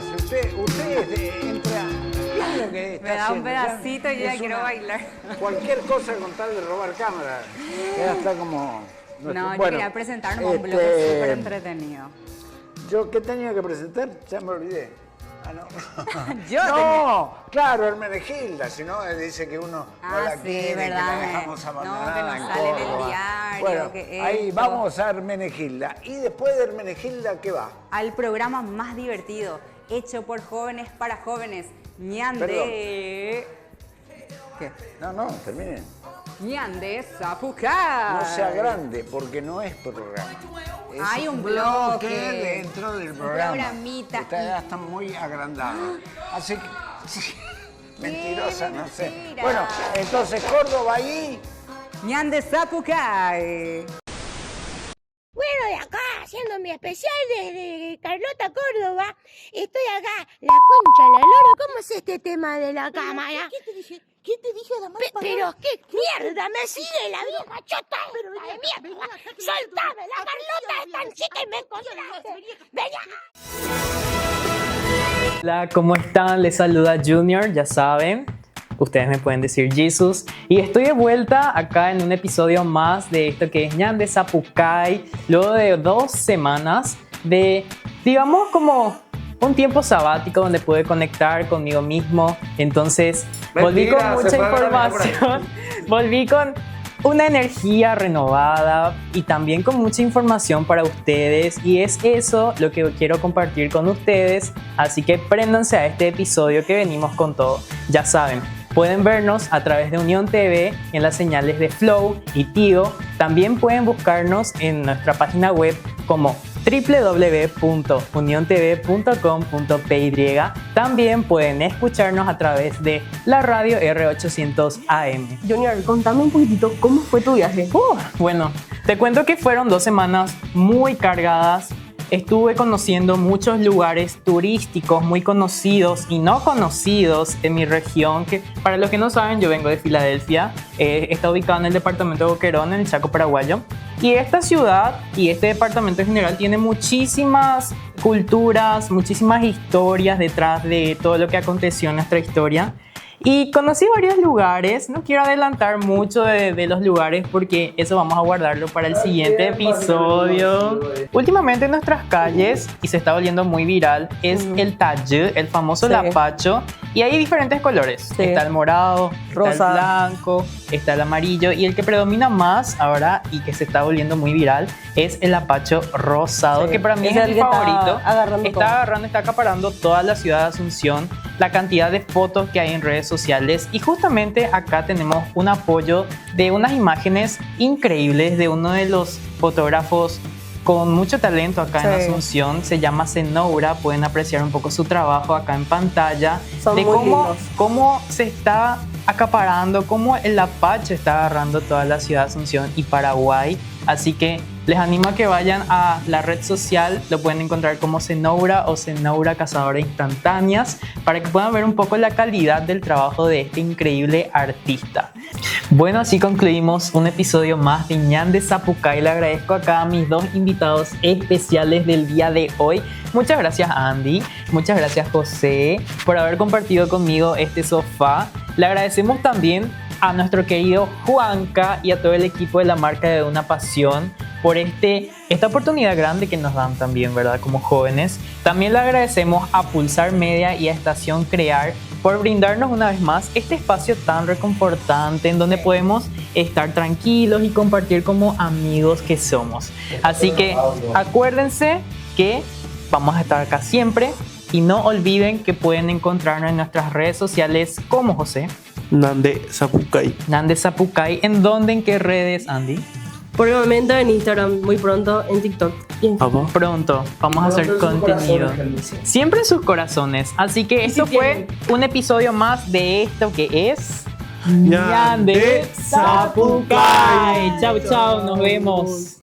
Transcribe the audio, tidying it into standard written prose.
más. Usted entra. ¿Qué es lo que está Me da un haciendo? pedacito y ya Es quiero bailar. Cualquier cosa con tal de robar cámara. Ya está como. No, yo quería presentarnos un bloque súper entretenido. ¿Yo qué tenía que presentar? Ya me olvidé. Ah, no. Yo Claro, Hermenegilda, si no dice que uno no la sí, quiere, ¿verdad? que la dejamos abandonada No, que en nos sale en el Córdoba. diario, Bueno, que ahí esto. vamos a Hermenegilda. Y después de Hermenegilda, ¿qué va? Al programa más divertido, hecho por jóvenes para jóvenes, Ñande. ¿Qué? No, terminen. Ñande Zapucay. No sea grande, porque no es programa. Es Hay un bloque dentro del programa. programita. Ustedes ya están muy agrandados. Así que... sí, mentirosa, no sé. mentira. Bueno, entonces Córdoba ahí... Ñande Zapucay. Bueno, de acá, haciendo mi especial de Carlota Córdoba, estoy acá, la concha, la lora, ¿cómo es este tema de la cámara? ¿Qué te dije? ¿Qué te dije de la mala Pero qué mierda, me sigue la vieja chota Pero esta de vení acá, mierda. vení acá, que Soltame, yo- la acá Carlota yo- es tan chica y me encontraste. Vení acá. Hola, ¿cómo están? Les saluda Junior, ya saben, ustedes me pueden decir Jesus. Y estoy de vuelta acá en un episodio más de esto que es Ñande Zapucay, luego de 2 semanas de, digamos, como un tiempo sabático donde pude conectar conmigo mismo. Entonces, volví con mucha información, volví con una energía renovada y también con mucha información para ustedes, y es eso lo que quiero compartir con ustedes, así que préndanse a este episodio que venimos con todo. Ya saben, pueden vernos a través de Unión TV en las señales de Flow y Tigo. También pueden buscarnos en nuestra página web como www.uniontv.com.py. También pueden escucharnos a través de la radio R800 AM. Junior, contame un poquitito cómo fue tu viaje. Bueno, te cuento que fueron 2 semanas muy cargadas. Estuve conociendo muchos lugares turísticos muy conocidos y no conocidos en mi región, que para los que no saben, yo vengo de Filadelfia, está ubicado en el departamento de Boquerón, en el Chaco paraguayo. Y esta ciudad y este departamento en general tiene muchísimas culturas, muchísimas historias detrás de todo lo que aconteció en nuestra historia. Y conocí varios lugares, no quiero adelantar mucho de los lugares porque eso vamos a guardarlo para el siguiente episodio. Últimamente en nuestras calles, y se está volviendo muy viral, es el tallú, el famoso Sí. lapacho, y hay diferentes colores. Sí. Está el morado, está Rosa. el blanco, está el amarillo, y el que predomina más ahora y que se está volviendo muy viral es el lapacho rosado, Sí. que para mí es el mi que está favorito. agarrando todo. Está acaparando toda la ciudad de Asunción, la cantidad de fotos que hay en redes sociales, y justamente acá tenemos un apoyo de unas imágenes increíbles de uno de los fotógrafos con mucho talento acá en Sí. Asunción. Se llama Zenoura, pueden apreciar un poco su trabajo acá en pantalla, Son de muy cómo, lindos. cómo se está acaparando, cómo el apache está agarrando toda la ciudad de Asunción y Paraguay. Así que les animo a que vayan a la red social, lo pueden encontrar como Zenoura o Zenoura Cazadora Instantáneas, para que puedan ver un poco la calidad del trabajo de este increíble artista. Bueno, así concluimos un episodio más de Ñande Zapucay. Le agradezco acá a mis 2 invitados especiales del día de hoy. Muchas gracias, Andy. Muchas gracias, José, por haber compartido conmigo este sofá. Le agradecemos también a nuestro querido Juanca y a todo el equipo de la marca de Una Pasión por esta oportunidad grande que nos dan también, ¿verdad? Como jóvenes. También le agradecemos a Pulsar Media y a Estación Crear por brindarnos una vez más este espacio tan reconfortante en donde podemos estar tranquilos y compartir como amigos que somos. Así que acuérdense que vamos a estar acá siempre, y no olviden que pueden encontrarnos en nuestras redes sociales como José Ñande Zapucay. Ñande Zapucay. ¿En dónde? ¿En qué redes, Andy? Por el momento en Instagram, muy pronto en TikTok. Y en ¿Apa? Pronto vamos a hacer contenido. Siempre en sus corazones. Así que esto fue un episodio más de esto que es Ñande Zapucay. Chau, chau, nos vemos.